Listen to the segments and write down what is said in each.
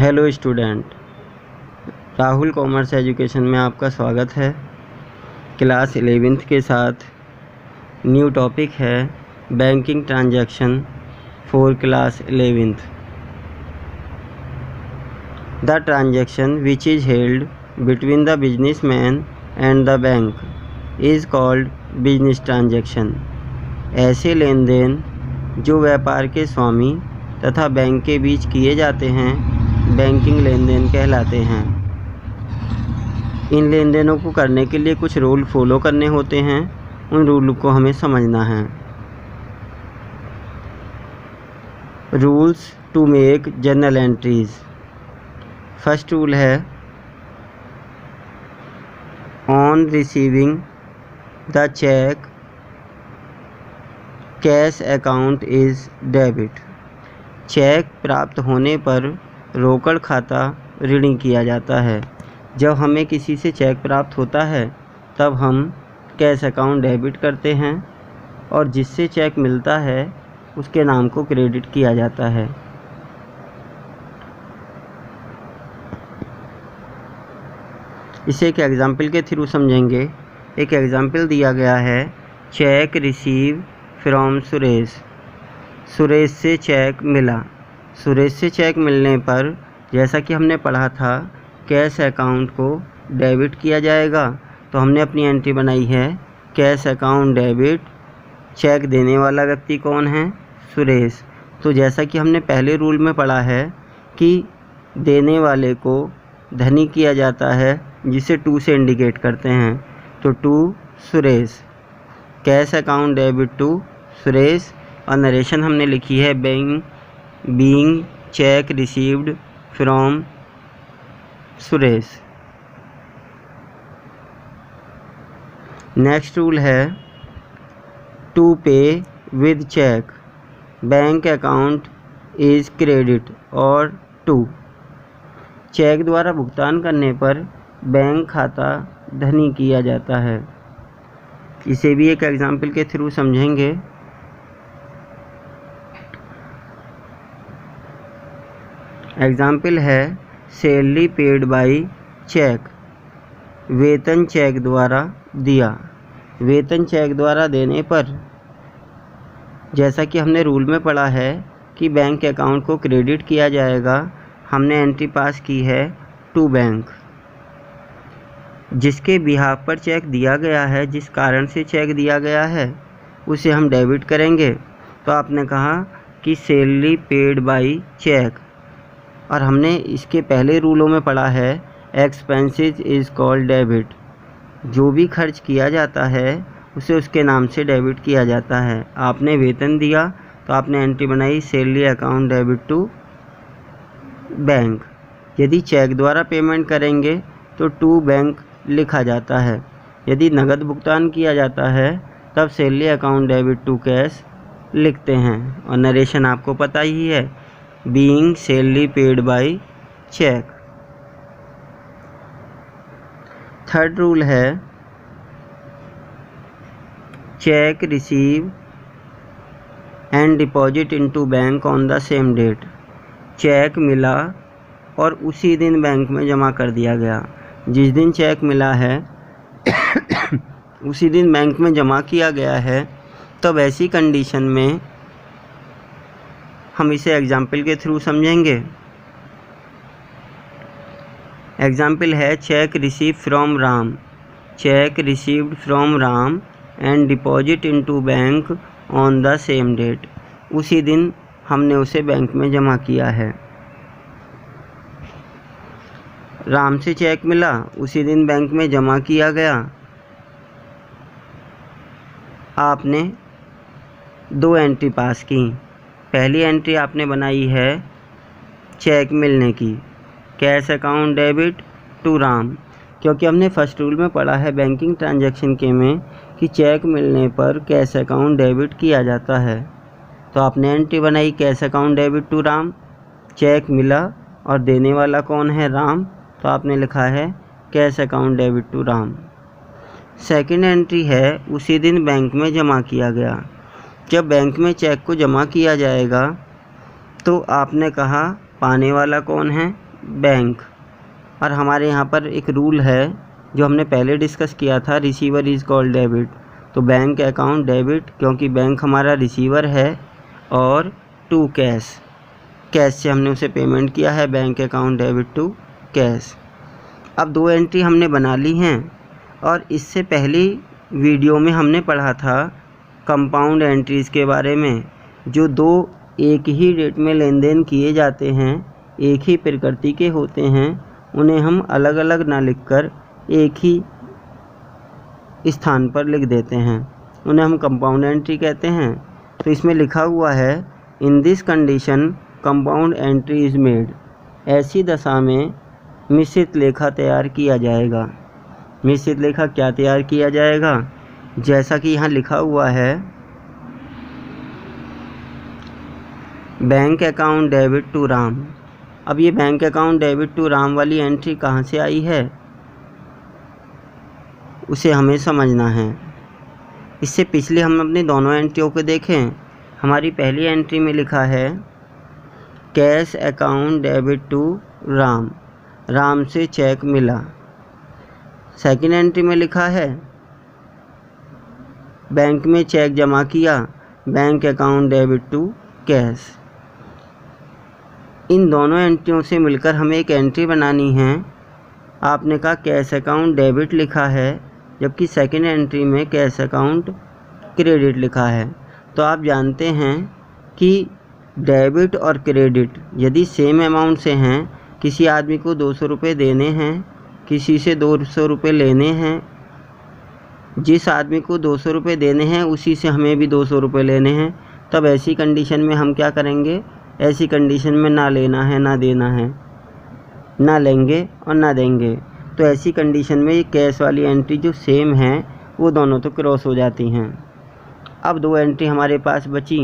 Hello student, Rahul commerce education में आपका स्वागत है। क्लास 11th के साथ न्यू टॉपिक है banking transaction for class 11th। The transaction which is held between the businessman and the bank is called business transaction. ऐसे लेन then जो व्यापार के स्वामी तथा बैंक के बीच किए जाते हैं बैंकिंग लेन देन कहलाते हैं। इन लेन देनों को करने के लिए कुछ रूल फॉलो करने होते हैं, उन रूल को हमें समझना है। Rules to make journal entries. First rule है on receiving the cheque cash account is debit. Cheque प्राप्त होने पर रोकड़ खाता ऋणी किया जाता है। जब हमें किसी से चेक प्राप्त होता है तब हम कैश अकाउंट डेबिट करते हैं और जिससे चेक मिलता है उसके नाम को क्रेडिट किया जाता है। इसे एक एग्जाम्पल के थ्रू समझेंगे। एक एग्जाम्पल दिया गया है, cheque receive from Suresh. Suresh से चेक मिला। सुरेश से चेक मिलने पर जैसा कि हमने पढ़ा था कैश अकाउंट को डेबिट किया जाएगा, तो हमने अपनी एंट्री बनाई है कैश अकाउंट डेबिट। चेक देने वाला व्यक्ति कौन है? सुरेश। तो जैसा कि हमने पहले रूल में पढ़ा है कि देने वाले को धनी किया जाता है जिसे टू से इंडिकेट करते हैं, तो to Suresh. Cash account debit to Suresh. और नरेशन हमने लिखी है being cheque received from Suresh. Next rule है to pay with cheque bank account is credit और टू। चेक द्वारा भुगतान करने पर बैंक खाता धनी किया जाता है। इसे भी एक एग्जाम्पल के थ्रू समझेंगे। एग्जाम्पल है सैलरी पेड बाई चेक। वेतन चेक द्वारा दिया। वेतन चेक द्वारा देने पर जैसा कि हमने रूल में पढ़ा है कि बैंक अकाउंट को क्रेडिट किया जाएगा, हमने एंट्री पास की है टू बैंक। जिसके बिहाफ पर चेक दिया गया है, जिस कारण से चेक दिया गया है, उसे हम डेबिट करेंगे। तो आपने कहा कि सैलरी पेड बाई चेक, और हमने इसके पहले रूलों में पढ़ा है एक्सपेंसेस इज़ कॉल्ड डेबिट। जो भी खर्च किया जाता है उसे उसके नाम से डेबिट किया जाता है। आपने वेतन दिया तो आपने एंट्री बनाई salary account debit to bank. यदि चेक द्वारा पेमेंट करेंगे तो टू बैंक लिखा जाता है। यदि नकद भुगतान किया जाता है तब salary account debit to cash लिखते हैं। और नरेशन आपको पता ही है, being salary paid by cheque. Third rule है cheque receive and deposit into bank on the same date. Cheque मिला और उसी दिन बैंक में जमा कर दिया गया। जिस दिन चेक मिला है उसी दिन बैंक में जमा किया गया है, तब ऐसी कंडीशन में हम इसे एग्जाम्पल के थ्रू समझेंगे। एग्जाम्पल है cheque receive from Ram. Cheque received from Ram and deposit into bank on the same date. उसी दिन हमने उसे बैंक में जमा किया है। राम से चेक मिला, उसी दिन बैंक में जमा किया गया। आपने दो एंट्री पास की। पहली एंट्री आपने बनाई है चेक मिलने की, cash account debit to Ram, क्योंकि हमने फर्स्ट रूल में पढ़ा है बैंकिंग ट्रांजैक्शन के में कि चेक मिलने पर कैश अकाउंट डेबिट किया जाता है। तो आपने एंट्री बनाई cash account debit to Ram. Cheque मिला और देने वाला कौन है? राम। तो आपने लिखा है cash account debit to Ram. Second entry है उसी दिन बैंक में जमा किया गया। जब बैंक में चेक को जमा किया जाएगा तो आपने कहा पाने वाला कौन है? बैंक। और हमारे यहाँ पर एक रूल है जो हमने पहले डिस्कस किया था, रिसीवर इज़ कॉल्ड डेबिट। तो बैंक अकाउंट डेबिट, क्योंकि बैंक हमारा रिसीवर है, और टू कैश, कैश से हमने उसे पेमेंट किया है, bank account debit to cash. अब 2 एंट्री हमने बना ली हैं, और इससे पहली वीडियो में हमने पढ़ा था कंपाउंड एंट्रीज़ के बारे में। जो 2 एक ही डेट में लेन देन किए जाते हैं, एक ही प्रकृति के होते हैं, उन्हें हम अलग अलग ना लिखकर एक ही स्थान पर लिख देते हैं, उन्हें हम कंपाउंड एंट्री कहते हैं। तो इसमें लिखा हुआ है, in this condition compound entry is made. ऐसी दशा में मिश्रित लेखा तैयार किया जाएगा। मिश्रित लेखा क्या तैयार किया जाएगा? जैसा कि यहाँ लिखा हुआ है, bank account debit to Ram. अब ये bank account debit to Ram वाली एंट्री कहाँ से आई है, उसे हमें समझना है। इससे पिछले हम अपनी दोनों एंट्रियों को देखें। हमारी पहली एंट्री में लिखा है cash account debit to Ram, Ram से चेक मिला। सेकंड एंट्री में लिखा है बैंक में चेक जमा किया, bank account debit to cash. इन दोनों एंट्रियों से मिलकर हमें एक एंट्री बनानी है। आपने कहा कैश अकाउंट डेबिट लिखा है, जबकि सेकंड एंट्री में कैश अकाउंट क्रेडिट लिखा है। तो आप जानते हैं कि डेबिट और क्रेडिट यदि सेम अमाउंट से हैं, किसी आदमी को 200 रुपये देने हैं, किसी से 200 रुपये लेने हैं, जिस आदमी को 200 रुपये देने हैं उसी से हमें भी 200 रुपये लेने हैं, तब ऐसी कंडीशन में हम क्या करेंगे? ऐसी कंडीशन में ना लेना है ना देना है, ना लेंगे और ना देंगे। तो ऐसी कंडीशन में ये कैश वाली एंट्री जो सेम है वो दोनों तो क्रॉस हो जाती हैं। अब 2 एंट्री हमारे पास बची।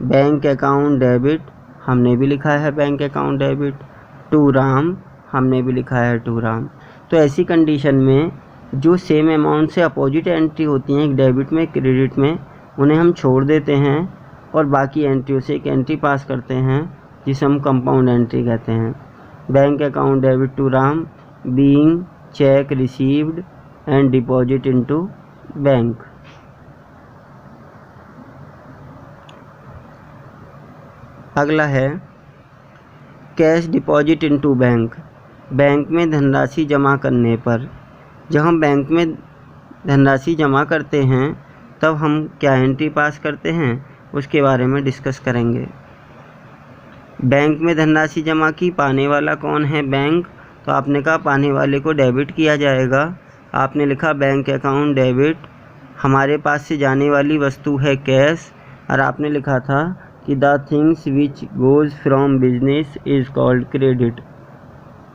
बैंक अकाउंट डेबिट हमने भी लिखा है bank account debit, to Ram हमने भी लिखा है टू राम। तो ऐसी कंडीशन में जो सेम अमाउंट से अपोजिट एंट्री होती हैं, एक डेबिट में क्रेडिट में, उन्हें हम छोड़ देते हैं और बाकी एंट्रियों से एक एंट्री पास करते हैं जिसे हम कंपाउंड एंट्री कहते हैं। Bank account debit to Ram being cheque received and deposit into bank. अगला है cash deposit into bank. Bank में धनराशि जमा करने पर, जब हम बैंक में धनराशि जमा करते हैं तब हम क्या एंट्री पास करते हैं, उसके बारे में डिस्कस करेंगे। बैंक में धनराशि जमा की, पाने वाला कौन है? बैंक। तो आपने कहा पाने वाले को डेबिट किया जाएगा। आपने लिखा बैंक अकाउंट डेबिट, हमारे पास से जाने वाली वस्तु है कैश, और आपने लिखा था कि the things which goes from business is called credit.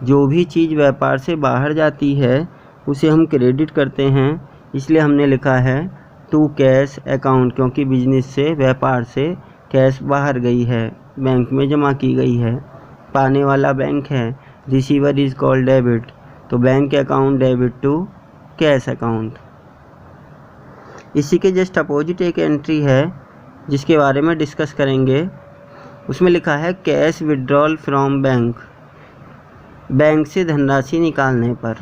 जो भी चीज़ व्यापार से बाहर जाती है उसे हम क्रेडिट करते हैं, इसलिए हमने लिखा है टू कैश अकाउंट, क्योंकि बिजनेस से, व्यापार से कैश बाहर गई है, बैंक में जमा की गई है। पाने वाला बैंक है, रिसीवर इज़ कॉल्ड डेबिट, तो bank account debit to cash account. इसी के जस्ट अपोजिट एक एंट्री है जिसके बारे में डिस्कस करेंगे। उसमें लिखा है cash withdrawal from bank, bank से धनराशि निकालने पर।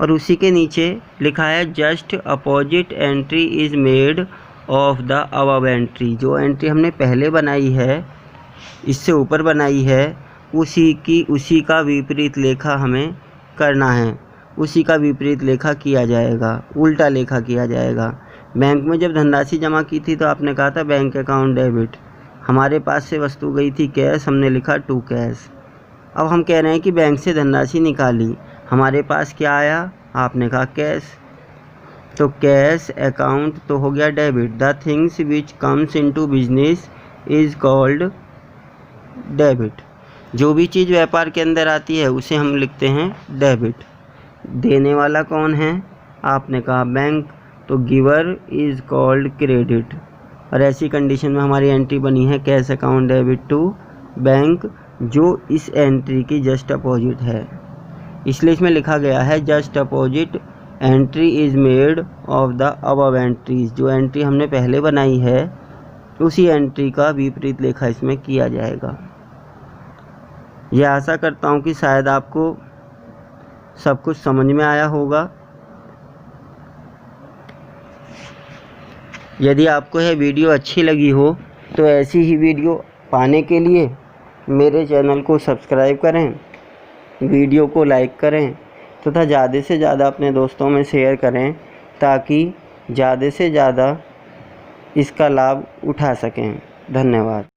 और उसी के नीचे लिखा है just opposite entry is made of the above entry. जो एंट्री हमने पहले बनाई है, इससे ऊपर बनाई है, उसी का विपरीत लेखा हमें करना है। उसी का विपरीत लेखा किया जाएगा, उल्टा लेखा किया जाएगा। बैंक में जब धनराशि जमा की थी तो आपने कहा था बैंक अकाउंट डेबिट, हमारे पास से वस्तु गई थी कैश, हमने लिखा टू कैश। अब हम कह रहे हैं कि बैंक से धनराशि निकाली, हमारे पास क्या आया? आपने कहा कैश, तो कैश अकाउंट तो हो गया debit. The things which comes into business is called debit. जो भी चीज़ व्यापार के अंदर आती है उसे हम लिखते हैं डेबिट। देने वाला कौन है? आपने कहा बैंक, तो गिवर इज़ कॉल्ड क्रेडिट। और ऐसी कंडीशन में हमारी एंट्री बनी है cash account debit to bank, जो इस एंट्री की जस्ट अपोजिट है। इसलिए इसमें लिखा गया है just opposite entry is made of the above entries. जो एंट्री हमने पहले बनाई है उसी एंट्री का विपरीत लेखा इसमें किया जाएगा। यह आशा करता हूँ कि शायद आपको सब कुछ समझ में आया होगा। यदि आपको यह वीडियो अच्छी लगी हो तो ऐसी ही वीडियो पाने के लिए मेरे चैनल को सब्सक्राइब करें, वीडियो को लाइक करें तथा ज़्यादा से ज़्यादा अपने दोस्तों में शेयर करें ताकि ज़्यादा से ज़्यादा इसका लाभ उठा सकें। धन्यवाद।